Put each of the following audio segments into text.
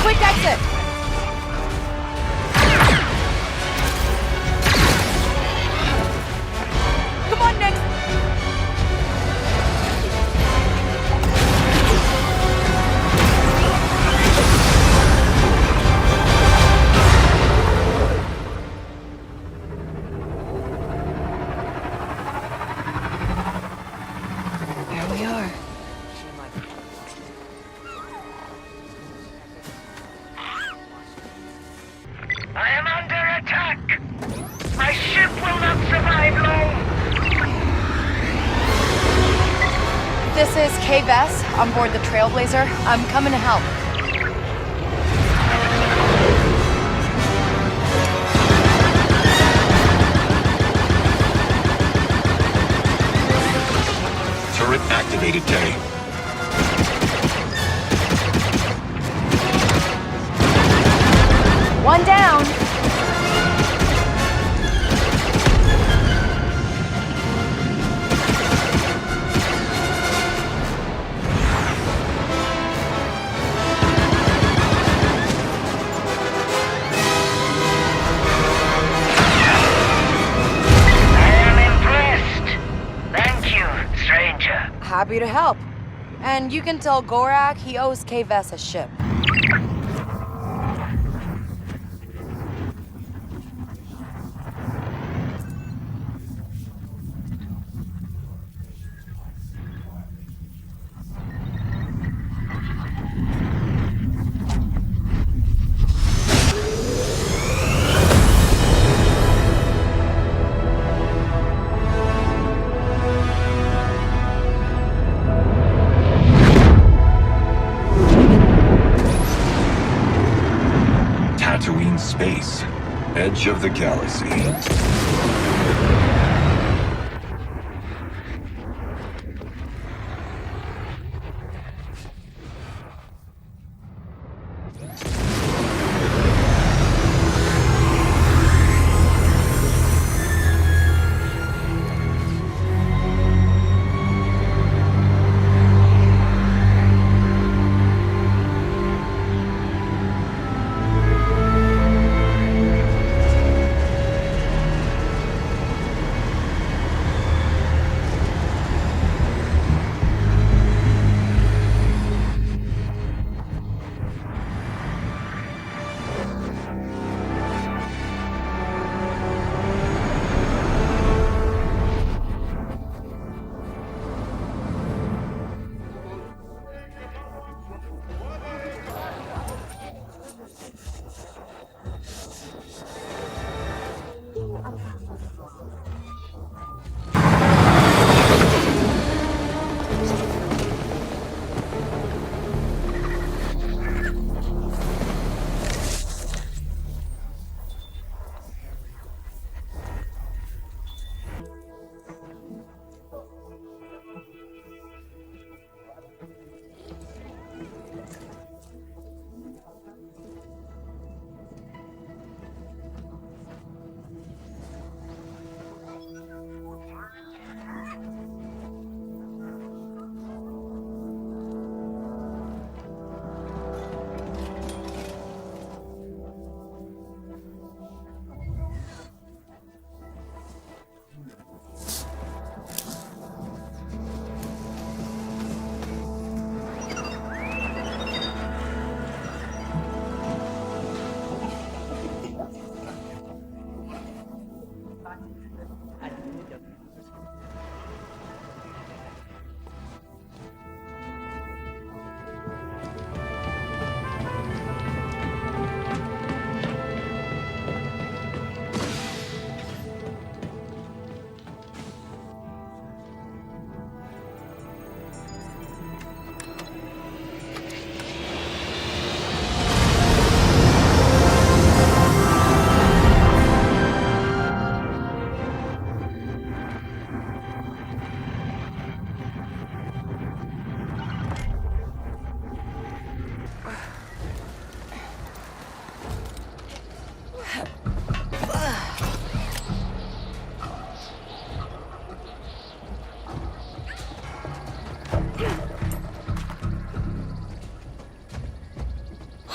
quick exit! Come on, Nick! There we are. I am under attack! My ship will not survive long! This is K-Vess on board the Trailblazer. I'm coming to help. Turret activated, K. One down. I am impressed. Thank you, stranger. Happy to help. And you can tell Gorak he owes K-Vess a ship. Tatooine space. Edge of the galaxy.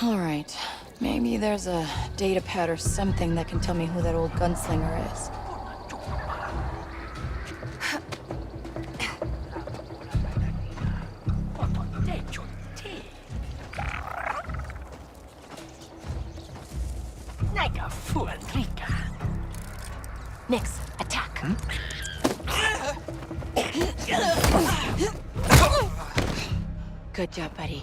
All right. Maybe there's a data pad or something that can tell me who that old gunslinger is. Nix, attack. Good job, buddy.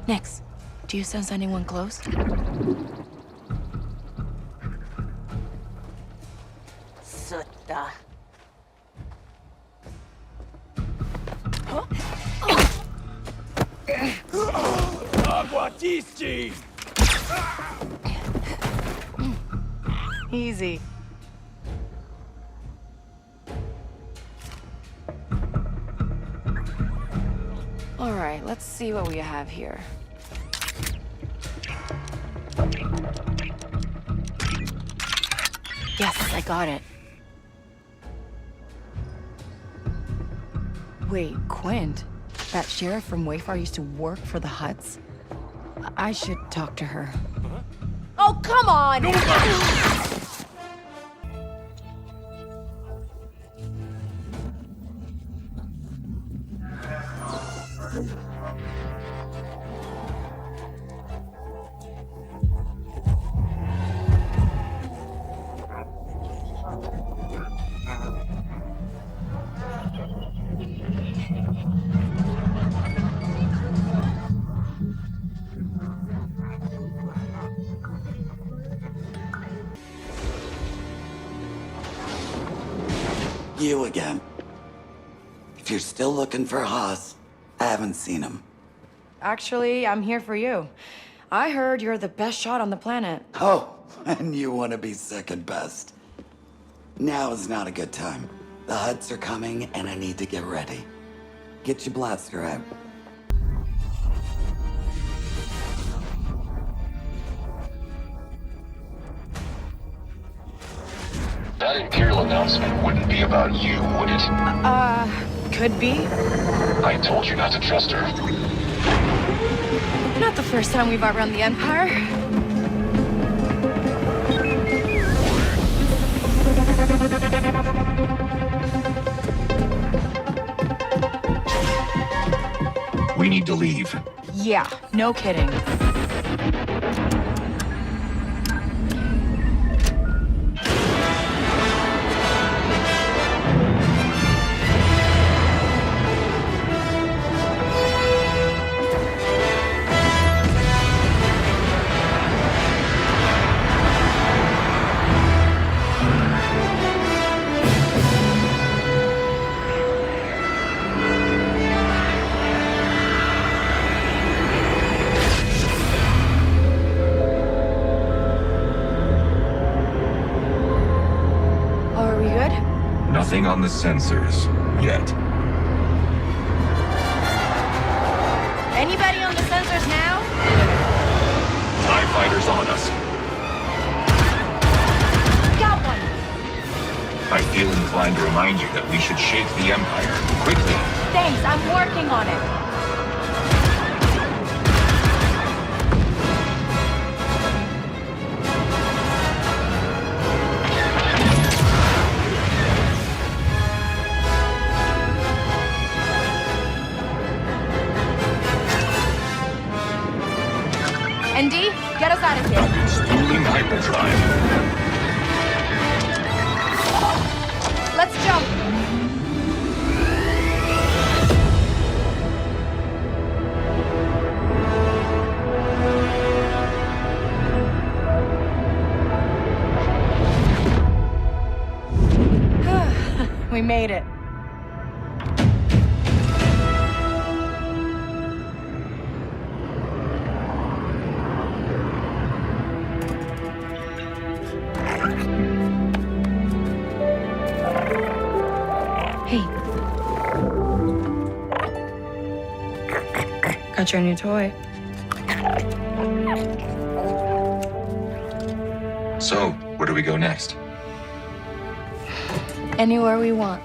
Nix, do you sense anyone close? Sutta. Aguatisti! Easy. All right, let's see what we have here. Yes, I got it. Wait, Quint? That sheriff from Wayfar used to work for the Hutts? I should talk to her. Oh, come on! You again. If you're still looking for Haas, I haven't seen him. Actually, I'm here for you. I heard you're the best shot on the planet. Oh, and you want to be second best. Now is not a good time. The Hutts are coming, and I need to get ready. Get your blaster out. That Imperial announcement wouldn't be about you, would it? Could be. I told you not to trust her. Not the first time we've outrun the Empire. We need to leave. Yeah, no kidding. Nothing on the sensors yet. Anybody on the sensors now? TIE fighters on us. Got one. I feel inclined to remind you that we should shake the Empire quickly. Thanks, I'm working on it. ND, get us out of here. Spooling hyperdrive. Let's jump. We made it. Hey. Got your new toy. So, where do we go next? Anywhere we want.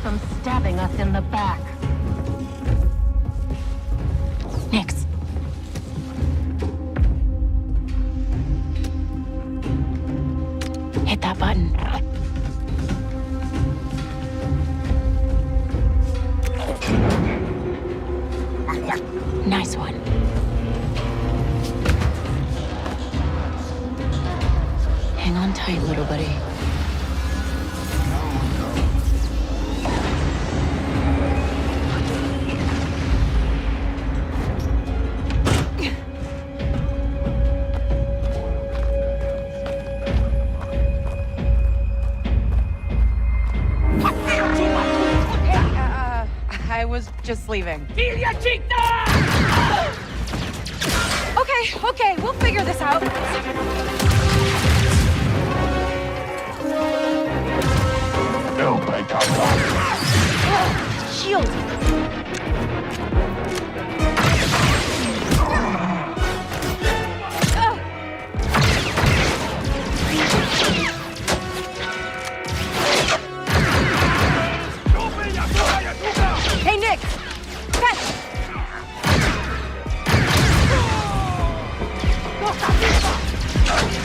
them stabbing us in the back. Nix. Hit that button. Nice one. Hang on tight, little buddy. I was just leaving. Okay, we'll figure this out. No, my God. Shield. Hey, Nick! Catch!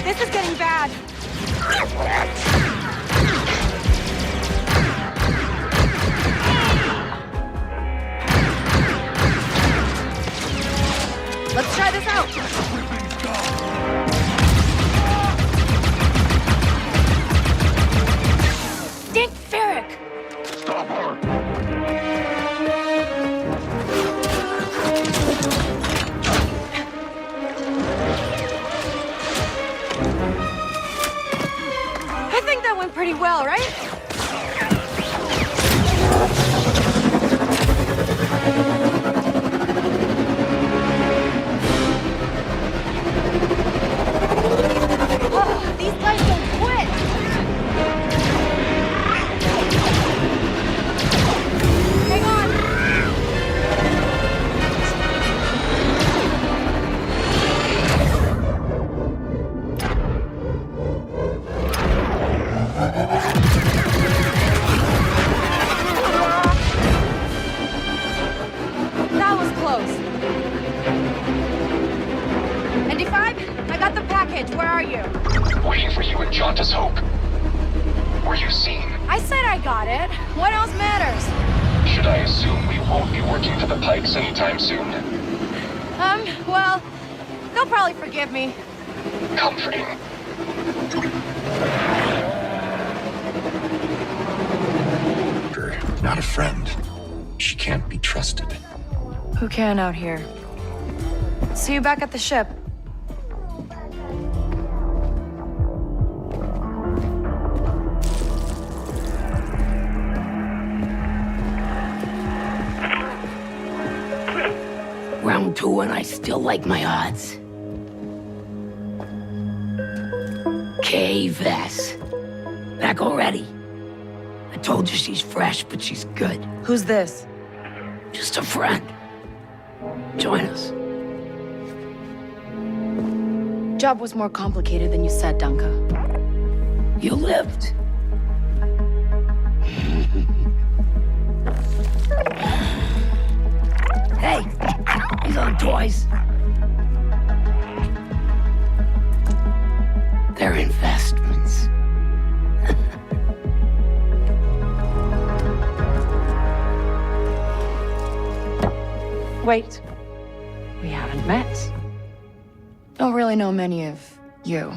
This is getting bad. Let's try this out. Dick Ferrick! Stop her! I think that went pretty well, right? Oh, these guys don't quit! Hang on! That was close. ND5, I got the package. Where are you? Waiting for you in Jauntus Hope. Were you seen? I said I got it. What else matters? Should I assume we won't be working for the Pikes anytime soon? Well, they'll probably forgive me. Comforting. Not a friend. She can't be trusted. Who can out here? See you back at the ship. Round 2 and I still like my odds. K-Vess. Back already. I told you she's fresh, but she's good. Who's this? Just a friend. Join us. Job was more complicated than you said, Dunka. You lived. Hey, these aren't toys. They're investments. Wait, we haven't met. Don't really know many of you.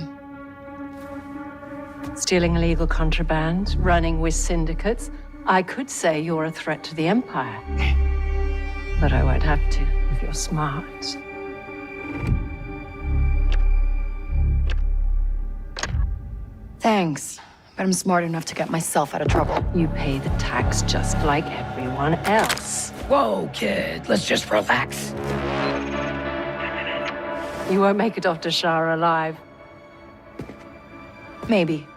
Stealing illegal contraband, running with syndicates. I could say you're a threat to the Empire. But I won't have to if you're smart. Thanks, but I'm smart enough to get myself out of trouble. You pay the tax just like everyone else. Whoa, kid, let's just relax. You won't make it off to Shara alive. Maybe.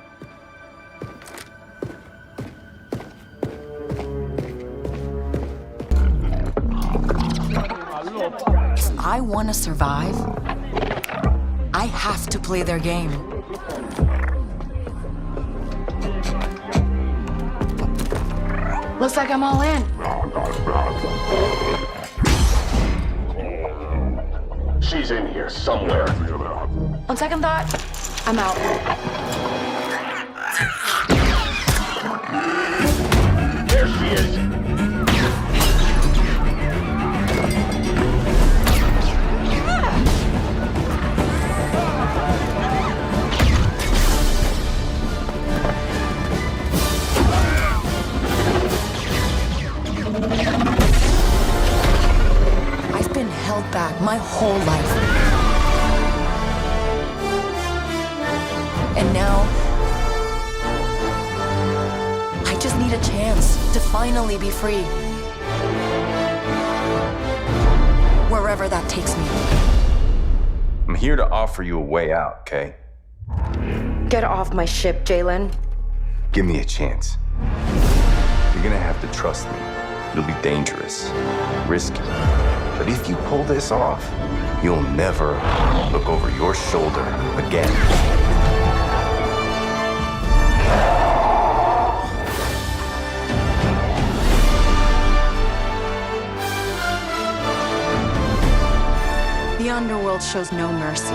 I want to survive. I have to play their game. Looks like I'm all in. She's in here somewhere. On second thought, I'm out. There she is. I've been held back my whole life. And now, I just need a chance to finally be free. Wherever that takes me. I'm here to offer you a way out, Kay? Get off my ship, Jalen. Give me a chance. You're gonna have to trust me. It'll be dangerous, risky. But if you pull this off, you'll never look over your shoulder again. The underworld shows no mercy.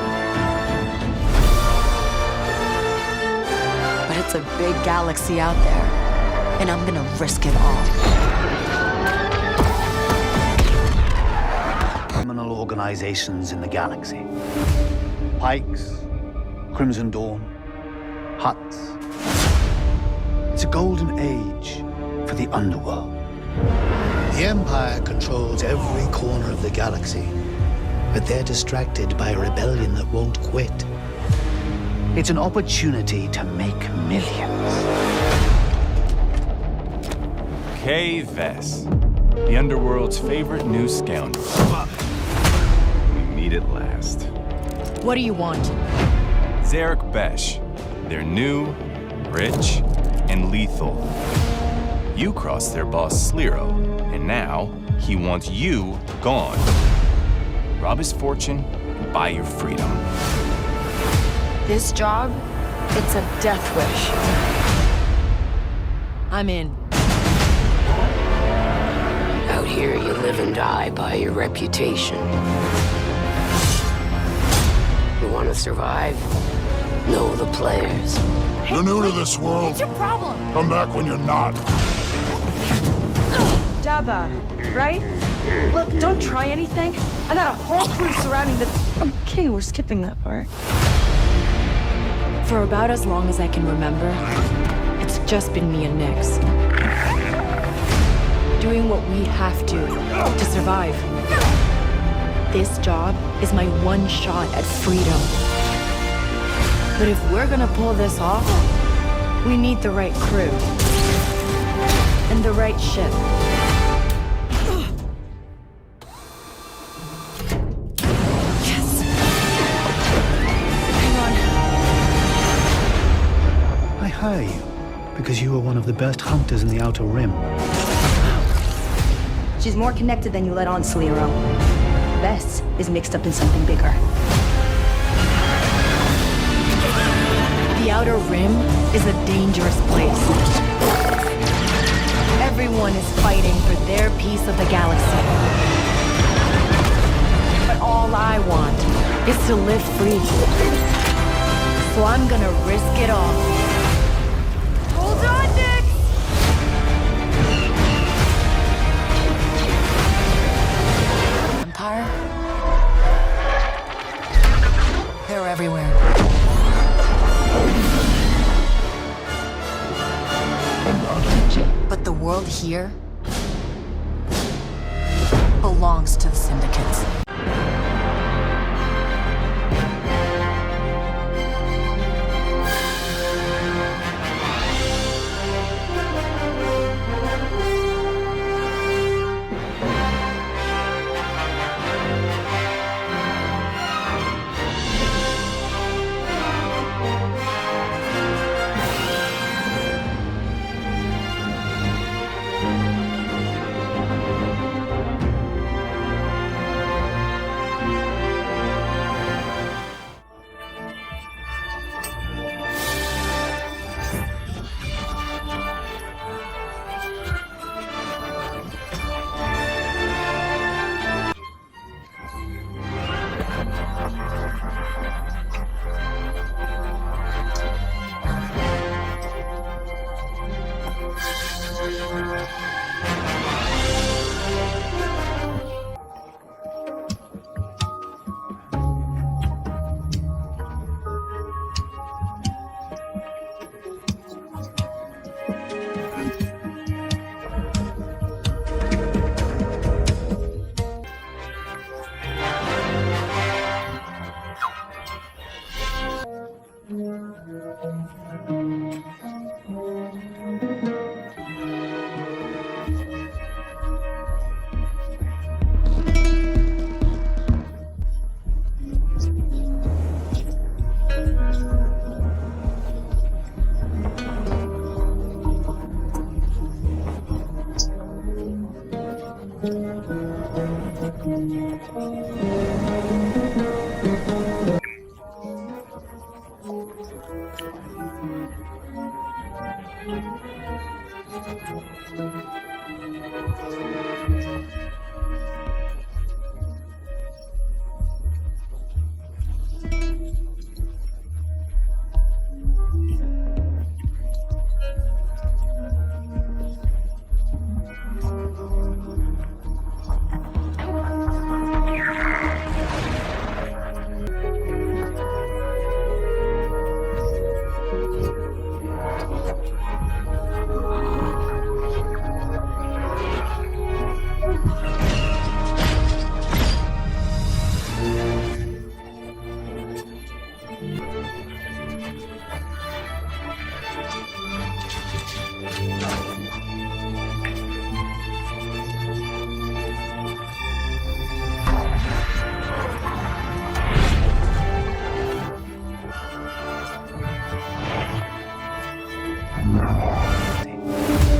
But it's a big galaxy out there, and I'm gonna risk it all. Criminal organizations in the galaxy. Pikes, Crimson Dawn, Hutts. It's a golden age for the underworld. The Empire controls every corner of the galaxy, but they're distracted by a rebellion that won't quit. It's an opportunity to make millions. Kay Vess, the underworld's favorite new scoundrel. We meet at last. What do you want? Zarek Besh. They're new, rich, and lethal. You crossed their boss Sliro, and now he wants you gone. Rob his fortune and buy your freedom. This job, it's a death wish. I'm in. Out here, you live and die by your reputation. You want to survive? Know the players. You're new to this world. What's your problem? Come back when you're not. Jabba, right? Look, don't try anything. I got a whole crew surrounding the... Okay, we're skipping that part. For about as long as I can remember, it's just been me and Nix. Doing what we have to survive. This job is my one shot at freedom. But if we're gonna pull this off, we need the right crew. And the right ship. Yes! Hang on. I hire you because you are one of the best hunters in the Outer Rim. She's more connected than you let on, Sliro. Bess is mixed up in something bigger. The Outer Rim is a dangerous place. Everyone is fighting for their piece of the galaxy. But all I want is to live free. So I'm gonna risk it all. Hold on, Nick! Empire? They're everywhere. But the world here belongs to the syndicates.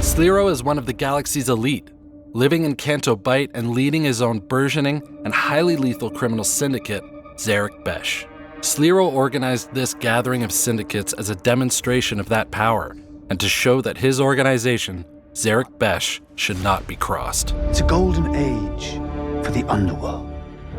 Sliro is one of the galaxy's elite, living in Canto Bight and leading his own burgeoning and highly lethal criminal syndicate, Zarek Besh. Sliro organized this gathering of syndicates as a demonstration of that power, and to show that his organization, Zarek Besh, should not be crossed. It's a golden age for the underworld.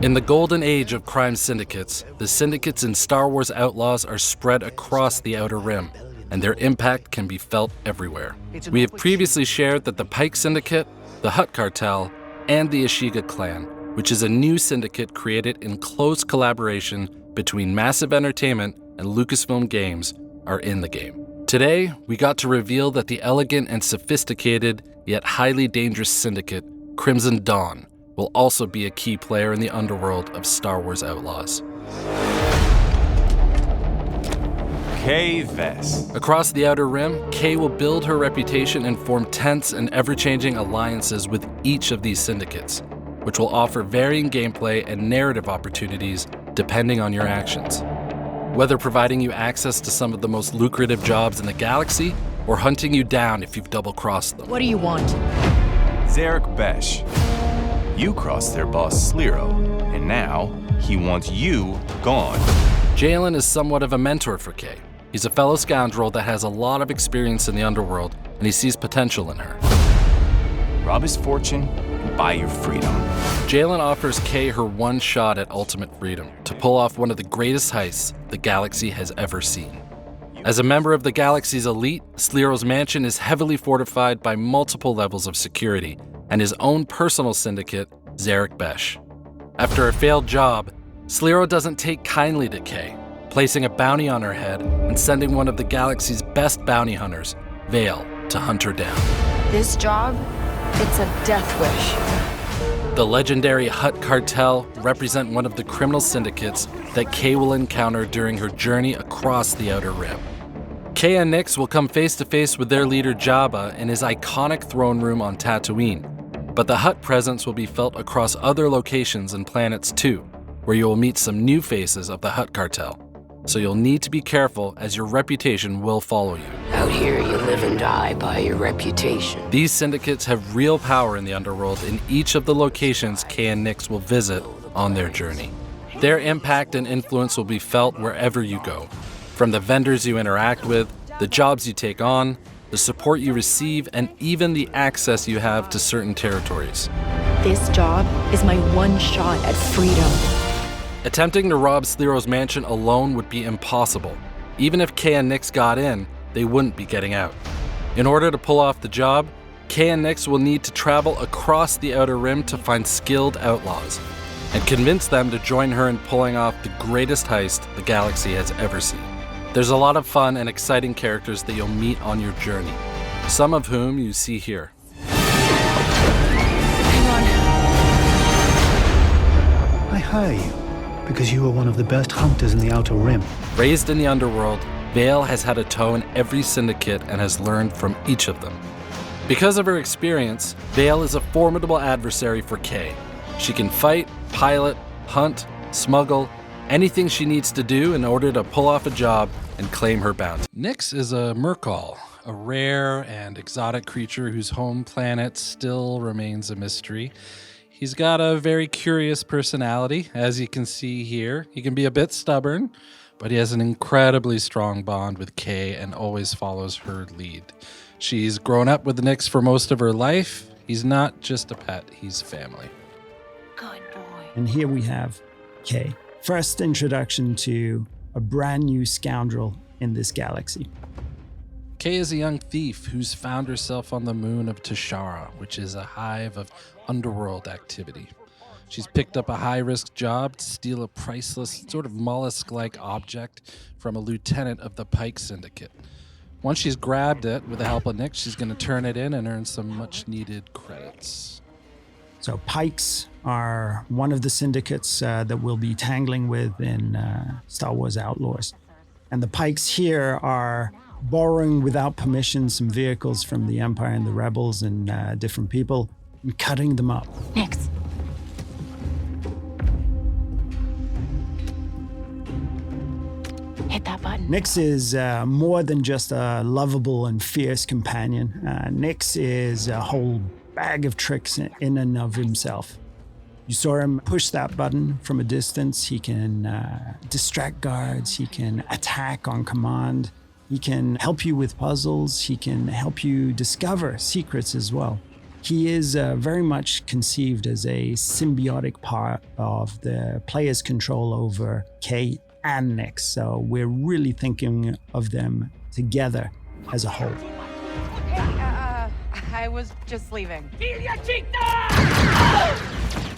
In the golden age of crime syndicates, the syndicates in Star Wars Outlaws are spread across the Outer Rim, and their impact can be felt everywhere. We have previously shared that the Pike Syndicate, the Hutt Cartel, and the Ashiga Clan, which is a new syndicate created in close collaboration between Massive Entertainment and Lucasfilm Games, are in the game. Today, we got to reveal that the elegant and sophisticated, yet highly dangerous syndicate, Crimson Dawn, will also be a key player in the underworld of Star Wars Outlaws. Kay Vess. Across the Outer Rim, Kay will build her reputation and form tense and ever-changing alliances with each of these syndicates, which will offer varying gameplay and narrative opportunities depending on your actions. Whether providing you access to some of the most lucrative jobs in the galaxy, or hunting you down if you've double-crossed them. What do you want? Zarek Besh. You crossed their boss Sliro, and now he wants you gone. Jalen is somewhat of a mentor for Kay. He's a fellow scoundrel that has a lot of experience in the underworld, and he sees potential in her. Rob his fortune and buy your freedom. Jalen offers Kay her one shot at ultimate freedom to pull off one of the greatest heists the galaxy has ever seen. As a member of the galaxy's elite, Sliro's mansion is heavily fortified by multiple levels of security and his own personal syndicate, Zarek Besh. After a failed job, Sliro doesn't take kindly to Kay, placing a bounty on her head and sending one of the galaxy's best bounty hunters, Vale, to hunt her down. This job, it's a death wish. The legendary Hutt Cartel represent one of the criminal syndicates that Kay will encounter during her journey across the Outer Rim. Kay and Nyx will come face to face with their leader Jabba in his iconic throne room on Tatooine, but the Hutt presence will be felt across other locations and planets too, where you will meet some new faces of the Hutt Cartel. So you'll need to be careful as your reputation will follow you. Out here, you live and die by your reputation. These syndicates have real power in the underworld in each of the locations Kay and Nyx will visit on their journey. Their impact and influence will be felt wherever you go, from the vendors you interact with, the jobs you take on, the support you receive, and even the access you have to certain territories. This job is my one shot at freedom. Attempting to rob Sliro's mansion alone would be impossible. Even if Kay and Nyx got in, they wouldn't be getting out. In order to pull off the job, Kay and Nix will need to travel across the Outer Rim to find skilled outlaws and convince them to join her in pulling off the greatest heist the galaxy has ever seen. There's a lot of fun and exciting characters that you'll meet on your journey, some of whom you see here. Hang on. I hire you because you are one of the best hunters in the Outer Rim. Raised in the underworld, Vale has had a toe in every syndicate and has learned from each of them. Because of her experience, Vale is a formidable adversary for Kay. She can fight, pilot, hunt, smuggle, anything she needs to do in order to pull off a job and claim her bounty. Nix is a Merkal, a rare and exotic creature whose home planet still remains a mystery. He's got a very curious personality, as you can see here. He can be a bit stubborn, but he has an incredibly strong bond with Kay and always follows her lead. She's grown up with Nix for most of her life. He's not just a pet, he's family. Good boy. And here we have Kay. First introduction to a brand new scoundrel in this galaxy. Kay is a young thief who's found herself on the moon of Tashara, which is a hive of underworld activity. She's picked up a high-risk job to steal a priceless, sort of mollusk-like object from a lieutenant of the Pike Syndicate. Once she's grabbed it, with the help of Nick, she's going to turn it in and earn some much-needed credits. So Pikes are one of the syndicates that we'll be tangling with in Star Wars Outlaws. And the Pikes here are borrowing without permission some vehicles from the Empire and the Rebels and different people and cutting them up. Nix. Hit that button. Nix is more than just a lovable and fierce companion. Nix is a whole bag of tricks in and of himself. You saw him push that button from a distance. He can distract guards. He can attack on command. He can help you with puzzles. He can help you discover secrets as well. He is very much conceived as a symbiotic part of the player's control over Kay and Nix. So we're really thinking of them together as a whole. I was just leaving.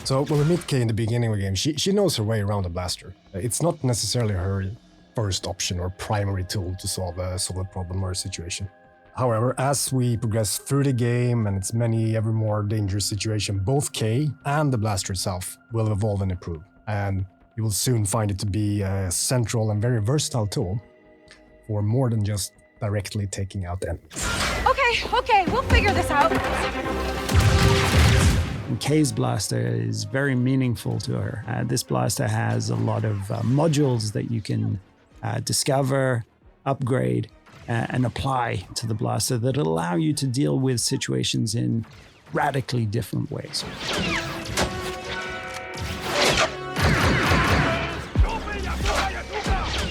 So when we meet Kay in the beginning of the game, she knows her way around a blaster. It's not necessarily her first option or primary tool to solve a problem or a situation. However, as we progress through the game and its many ever more dangerous situations, both Kay and the blaster itself will evolve and improve. And you will soon find it to be a central and very versatile tool for more than just directly taking out enemies. Okay, we'll figure this out. And Kay's blaster is very meaningful to her. This blaster has a lot of modules that you can discover, upgrade, and apply to the blaster that allow you to deal with situations in radically different ways.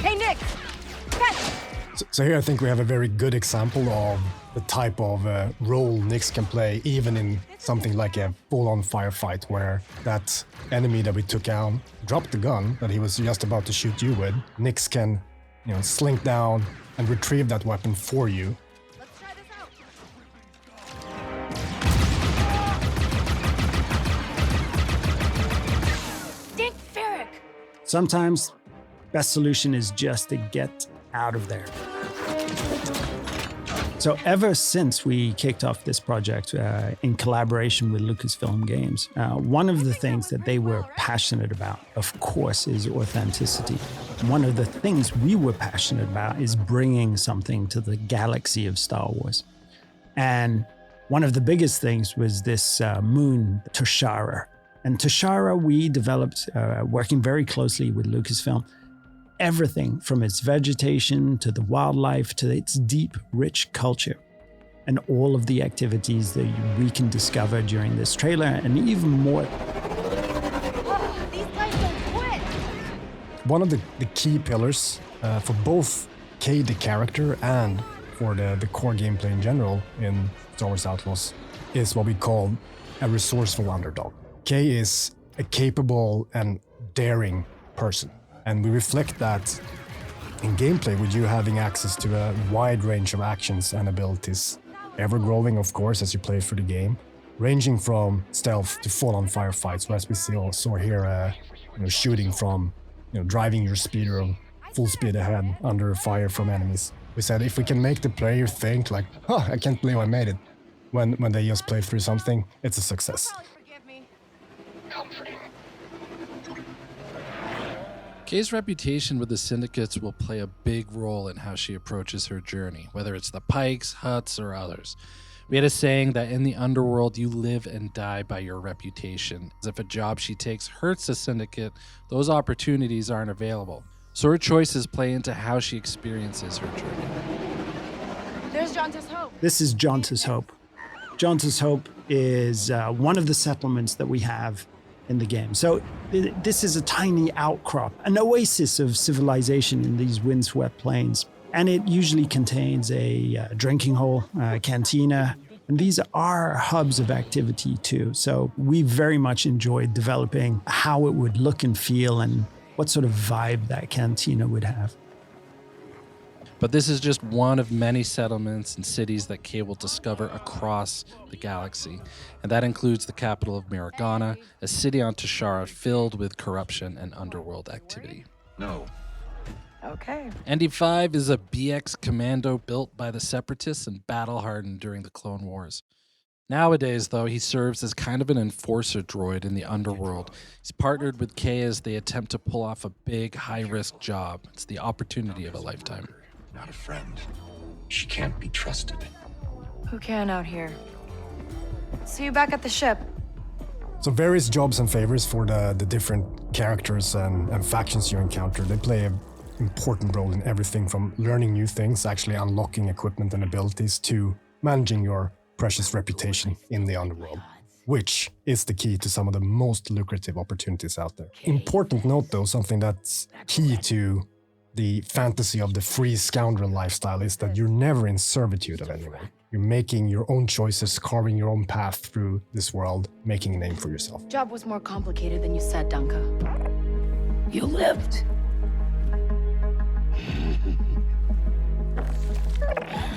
Hey, Nick! So here I think we have a very good example of the type of role Nix can play, even in something like a full-on firefight, where that enemy that we took out dropped the gun that he was just about to shoot you with. Nix can, slink down and retrieve that weapon for you. Let's try this out. Dink Ferrick! Sometimes, best solution is just to get out of there. So ever since we kicked off this project in collaboration with Lucasfilm Games, one of the things that they were passionate about, of course, is authenticity. One of the things we were passionate about is bringing something to the galaxy of Star Wars. And one of the biggest things was this moon, Tashara. And Tashara we developed working very closely with Lucasfilm. Everything from its vegetation to the wildlife to its deep, rich culture, and all of the activities that we can discover during this trailer, and even more. These guys don't quit! One of the key pillars for both Kay the character and for the core gameplay in general in Star Wars Outlaws is what we call a resourceful underdog. Kay is a capable and daring person. And we reflect that in gameplay with you having access to a wide range of actions and abilities ever-growing, of course, as you play through the game, ranging from stealth to full-on firefights. So as we saw here, shooting from, driving your speeder full speed ahead under fire from enemies. We said if we can make the player think like, "Huh, I can't believe I made it," when they just play through something, it's a success. Comforting. Kay's reputation with the syndicates will play a big role in how she approaches her journey, whether it's the Pikes, Hutts, or others. We had a saying that in the underworld, you live and die by your reputation. As if a job she takes hurts the syndicate, those opportunities aren't available. So her choices play into how she experiences her journey. There's Jonta's Hope. This is Jonta's Hope. Jonta's Hope is one of the settlements that we have in the game. So this is a tiny outcrop, an oasis of civilization in these windswept plains. And it usually contains a drinking hole, a cantina, and these are hubs of activity too. So we very much enjoyed developing how it would look and feel and what sort of vibe that cantina would have. But this is just one of many settlements and cities that Kay will discover across the galaxy. And that includes the capital of Miragana, a city on Tashara filled with corruption and underworld activity. No. Okay. ND5 is a BX commando built by the Separatists and battle-hardened during the Clone Wars. Nowadays, though, he serves as kind of an enforcer droid in the underworld. He's partnered with Kay as they attempt to pull off a big, high-risk job. It's the opportunity of a lifetime. Not a friend. She can't be trusted. Who can out here? See you back at the ship. So various jobs and favors for the different characters and factions you encounter. They play an important role in everything from learning new things, actually unlocking equipment and abilities, to managing your precious reputation in the underworld, which is the key to some of the most lucrative opportunities out there. Important note though, something that's key to the fantasy of the free scoundrel lifestyle is that you're never in servitude of anyone. You're making your own choices, carving your own path through this world, making a name for yourself. Job was more complicated than you said, Dunka. You lived.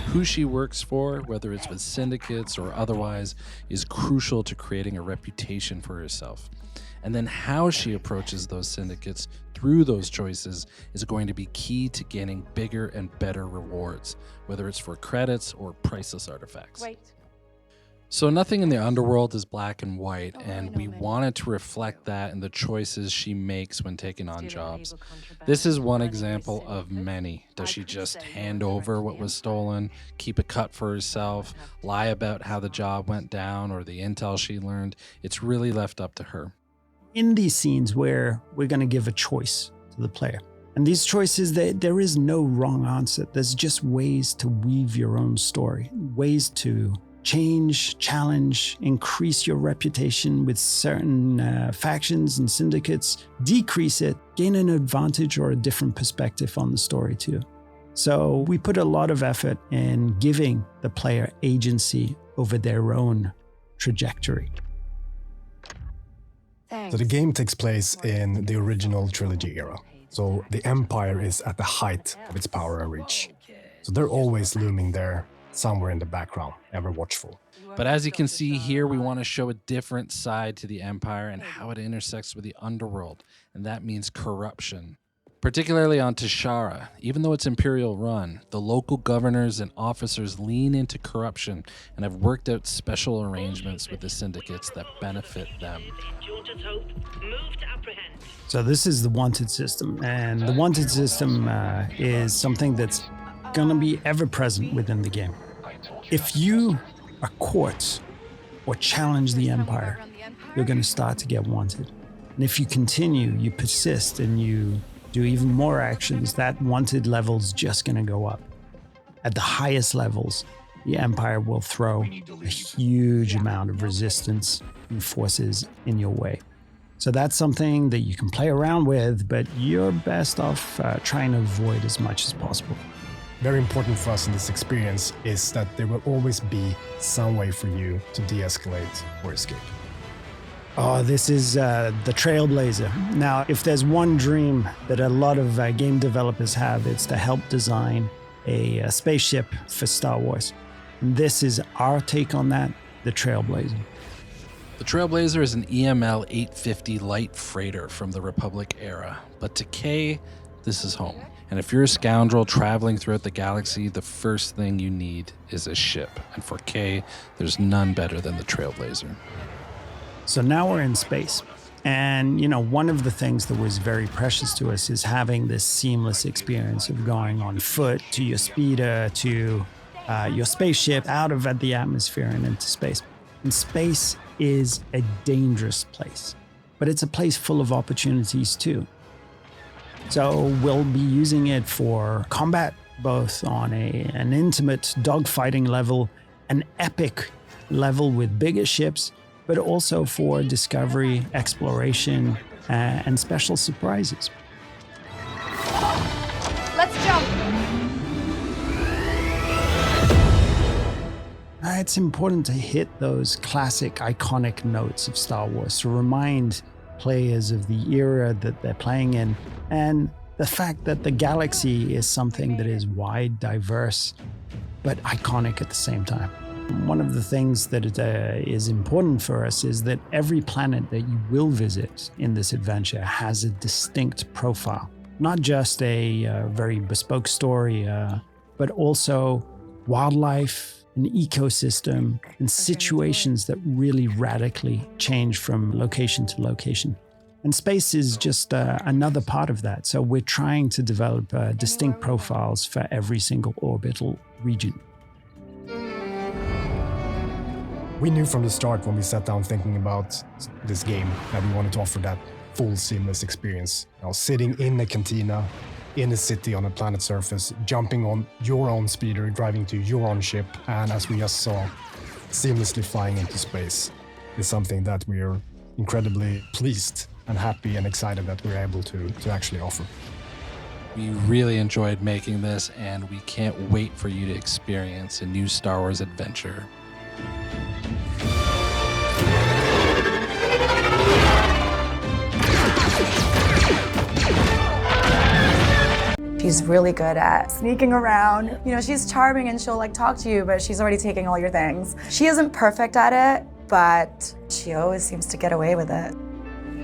Who she works for, whether it's with syndicates or otherwise, is crucial to creating a reputation for herself. And then how she approaches those syndicates through those choices is going to be key to gaining bigger and better rewards, whether it's for credits or priceless artifacts. Wait. So nothing in the underworld is black and white, and we wanted to reflect that in the choices she makes when taking on jobs. This is one example of many. Does she just hand over what was stolen, keep a cut for herself, lie about how the job went down or the intel she learned? It's really left up to her. In these scenes where we're going to give a choice to the player, and these choices, there is no wrong answer. There's just ways to weave your own story, ways to change, challenge, increase your reputation with certain factions and syndicates, decrease it, gain an advantage or a different perspective on the story too. So we put a lot of effort in giving the player agency over their own trajectory. Thanks. So the game takes place in the original trilogy era. So the Empire is at the height of its power and reach. So they're always looming there, somewhere in the background, ever watchful. But as you can see here, we want to show a different side to the Empire and how it intersects with the underworld, and that means corruption. Particularly on Tashara, even though it's Imperial run, the local governors and officers lean into corruption and have worked out special arrangements with the syndicates that benefit them. So this is the wanted system, and the wanted system is something that's going to be ever present within the game. If you are caught or challenge the Empire, you're going to start to get wanted. And if you continue, you persist, and you do even more actions, that wanted level's just going to go up. At the highest levels, the Empire will throw a huge amount of resistance and forces in your way. So that's something that you can play around with, but you're best off trying to avoid as much as possible. Very important for us in this experience is that there will always be some way for you to de-escalate or escape. Oh, this is the Trailblazer. Now, if there's one dream that a lot of game developers have, it's to help design a spaceship for Star Wars. This is our take on that, the Trailblazer. The Trailblazer is an EML 850 light freighter from the Republic era, but to Kay, this is home. And if you're a scoundrel traveling throughout the galaxy, the first thing you need is a ship. And for Kay, there's none better than the Trailblazer. So now we're in space. And, one of the things that was very precious to us is having this seamless experience of going on foot to your speeder, to your spaceship, out of the atmosphere and into space. And space is a dangerous place, but it's a place full of opportunities too. So we'll be using it for combat, both on an intimate dogfighting level, an epic level with bigger ships, but also for discovery, exploration, and special surprises. Let's jump. It's important to hit those classic, iconic notes of Star Wars to remind players of the era that they're playing in, and the fact that the galaxy is something that is wide, diverse, but iconic at the same time. One of the things that is important for us is that every planet that you will visit in this adventure has a distinct profile. Not just a very bespoke story, but also wildlife, an ecosystem, and situations that really radically change from location to location. And space is just another part of that. So we're trying to develop distinct profiles for every single orbital region. We knew from the start when we sat down thinking about this game that we wanted to offer that full seamless experience. Sitting in a cantina, in a city on a planet's surface, jumping on your own speeder, driving to your own ship, and as we just saw, seamlessly flying into space is something that we are incredibly pleased and happy and excited that we're able to actually offer. We really enjoyed making this, and we can't wait for you to experience a new Star Wars adventure. She's really good at sneaking around. She's charming and she'll talk to you, but she's already taking all your things. She isn't perfect at it, but she always seems to get away with it.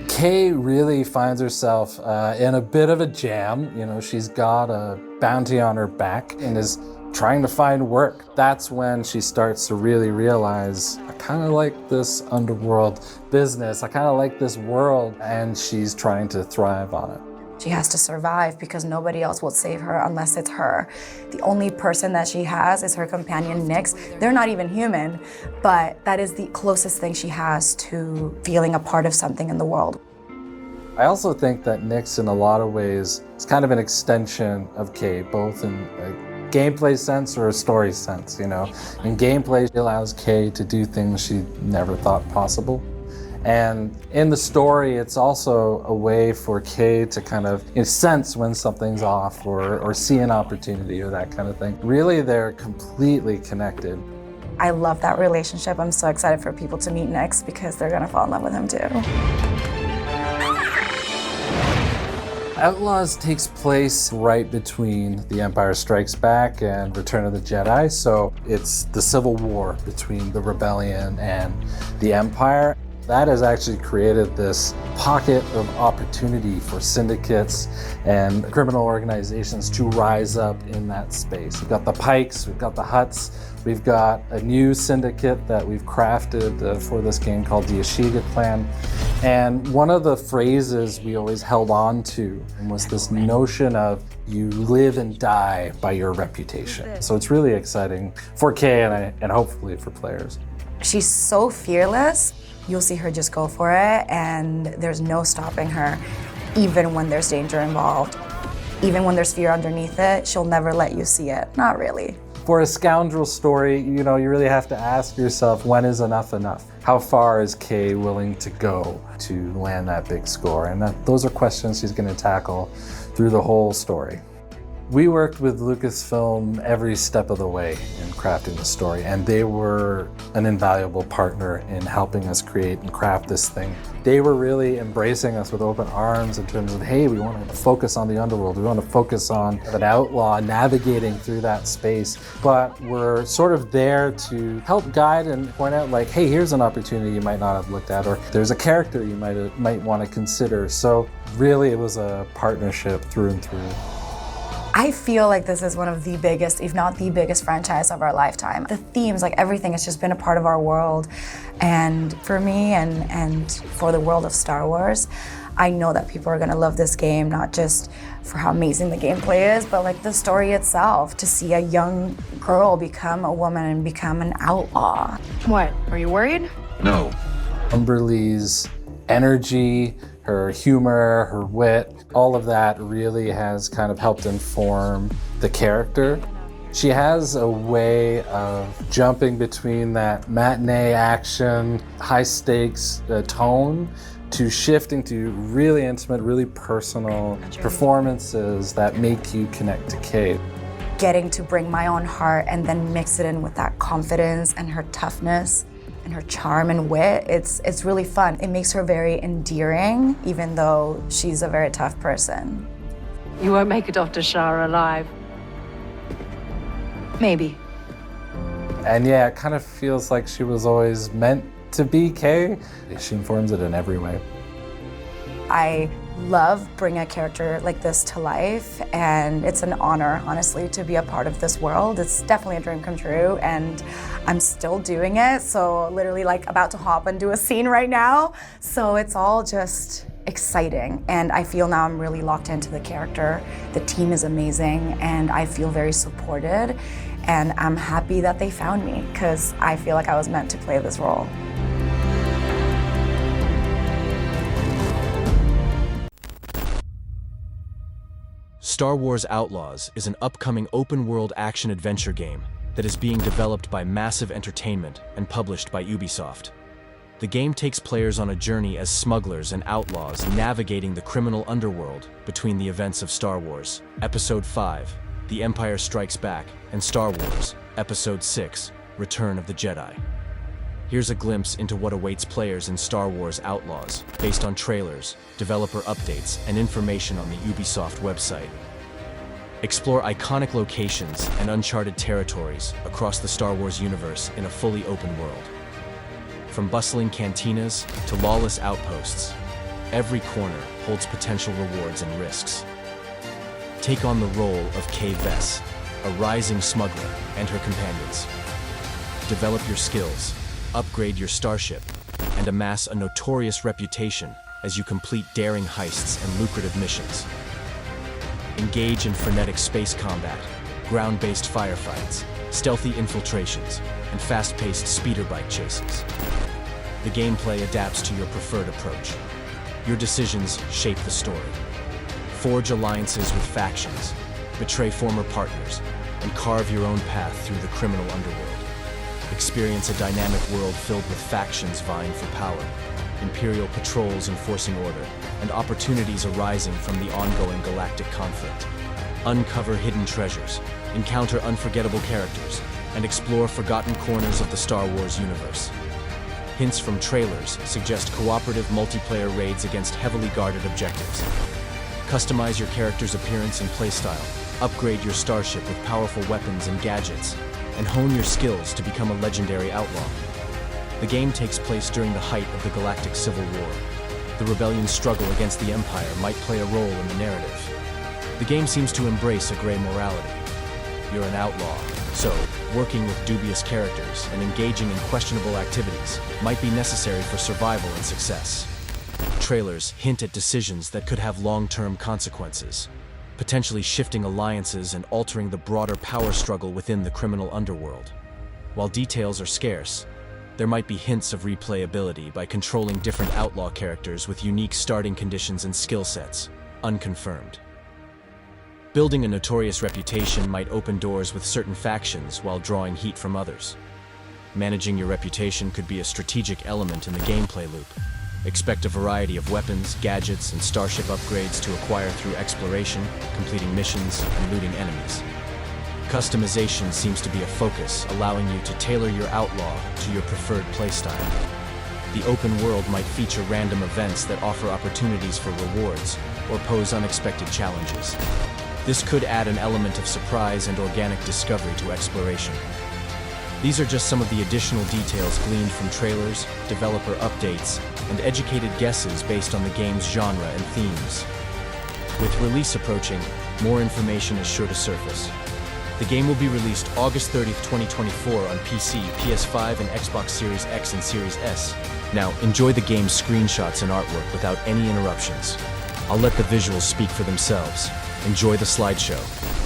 Kay really finds herself in a bit of a jam. She's got a bounty on her back and is trying to find work. That's when she starts to really realize, I kind of like this underworld business. I kind of like this world, and she's trying to thrive on it. She has to survive because nobody else will save her unless it's her. The only person that she has is her companion, Nix. They're not even human, but that is the closest thing she has to feeling a part of something in the world. I also think that Nix, in a lot of ways, is kind of an extension of Kay, both in a gameplay sense or a story sense. In gameplay, she allows Kay to do things she never thought possible. And in the story, it's also a way for Kay to kind of sense when something's off or see an opportunity or that kind of thing. Really, they're completely connected. I love that relationship. I'm so excited for people to meet Nix because they're gonna fall in love with him too. Outlaws takes place right between The Empire Strikes Back and Return of the Jedi, so it's the civil war between the Rebellion and the Empire. That has actually created this pocket of opportunity for syndicates and criminal organizations to rise up in that space. We've got the Pikes, we've got the Hutts, we've got a new syndicate that we've crafted for this game called the Ashiga Clan. And one of the phrases we always held on to was this notion of you live and die by your reputation. So it's really exciting for Kay and hopefully for players. She's so fearless. You'll see her just go for it, and there's no stopping her, even when there's danger involved. Even when there's fear underneath it, she'll never let you see it. Not really. For a scoundrel story, you really have to ask yourself, when is enough enough? How far is Kay willing to go to land that big score? And those are questions she's going to tackle through the whole story. We worked with Lucasfilm every step of the way in crafting the story, and they were an invaluable partner in helping us create and craft this thing. They were really embracing us with open arms in terms of, hey, we want to focus on the underworld, we want to focus on an outlaw navigating through that space, but we're sort of there to help guide and point out, like, hey, here's an opportunity you might not have looked at, or there's a character you might want to consider. So really, it was a partnership through and through. I feel like this is one of the biggest, if not the biggest franchise of our lifetime. The themes, like everything, has just been a part of our world. And for me and for the world of Star Wars, I know that people are gonna love this game, not just for how amazing the gameplay is, but like the story itself, to see a young girl become a woman and become an outlaw. What, are you worried? No. Umberlee's energy, her humor, her wit, all of that really has kind of helped inform the character. She has a way of jumping between that matinee action, high stakes tone to shifting to really intimate, really personal performances that make you connect to Kate. Getting to bring my own heart and then mix it in with that confidence and her toughness and her charm and wit, it's really fun. It makes her very endearing, even though she's a very tough person. You won't make it off to Shara alive. Maybe. And yeah, it kind of feels like she was always meant to be Kay. She informs it in every way. I love bringing a character like this to life, and it's an honor, honestly, to be a part of this world. It's definitely a dream come true, and I'm still doing it, so literally like about to hop and do a scene right now. So it's all just exciting, and I feel now I'm really locked into the character. The team is amazing, and I feel very supported, and I'm happy that they found me, because I feel like I was meant to play this role. Star Wars Outlaws is an upcoming open-world action-adventure game that is being developed by Massive Entertainment and published by Ubisoft. The game takes players on a journey as smugglers and outlaws navigating the criminal underworld between the events of Star Wars Episode 5, The Empire Strikes Back, and Star Wars Episode 6, Return of the Jedi. Here's a glimpse into what awaits players in Star Wars Outlaws, based on trailers, developer updates, and information on the Ubisoft website. Explore iconic locations and uncharted territories across the Star Wars universe in a fully open world. From bustling cantinas to lawless outposts, every corner holds potential rewards and risks. Take on the role of Kay Vess, a rising smuggler, and her companions. Develop your skills, upgrade your starship, and amass a notorious reputation as you complete daring heists and lucrative missions. Engage in frenetic space combat, ground-based firefights, stealthy infiltrations, and fast-paced speeder bike chases. The gameplay adapts to your preferred approach. Your decisions shape the story. Forge alliances with factions, betray former partners, and carve your own path through the criminal underworld. Experience a dynamic world filled with factions vying for power, Imperial patrols enforcing order, and opportunities arising from the ongoing galactic conflict. Uncover hidden treasures, encounter unforgettable characters, and explore forgotten corners of the Star Wars universe. Hints from trailers suggest cooperative multiplayer raids against heavily guarded objectives. Customize your character's appearance and playstyle, upgrade your starship with powerful weapons and gadgets, and hone your skills to become a legendary outlaw. The game takes place during the height of the Galactic Civil War. The rebellion's struggle against the Empire might play a role in the narrative. The game seems to embrace a gray morality. You're an outlaw, so working with dubious characters and engaging in questionable activities might be necessary for survival and success. Trailers hint at decisions that could have long-term consequences, potentially shifting alliances and altering the broader power struggle within the criminal underworld. While details are scarce, there might be hints of replayability by controlling different outlaw characters with unique starting conditions and skill sets, unconfirmed. Building a notorious reputation might open doors with certain factions while drawing heat from others. Managing your reputation could be a strategic element in the gameplay loop. Expect a variety of weapons, gadgets, and starship upgrades to acquire through exploration, completing missions, and looting enemies. Customization seems to be a focus, allowing you to tailor your outlaw to your preferred playstyle. The open world might feature random events that offer opportunities for rewards or pose unexpected challenges. This could add an element of surprise and organic discovery to exploration. These are just some of the additional details gleaned from trailers, developer updates, and educated guesses based on the game's genre and themes. With release approaching, more information is sure to surface. The game will be released August 30th, 2024 on PC, PS5, and Xbox Series X and Series S. Now, enjoy the game's screenshots and artwork without any interruptions. I'll let the visuals speak for themselves. Enjoy the slideshow.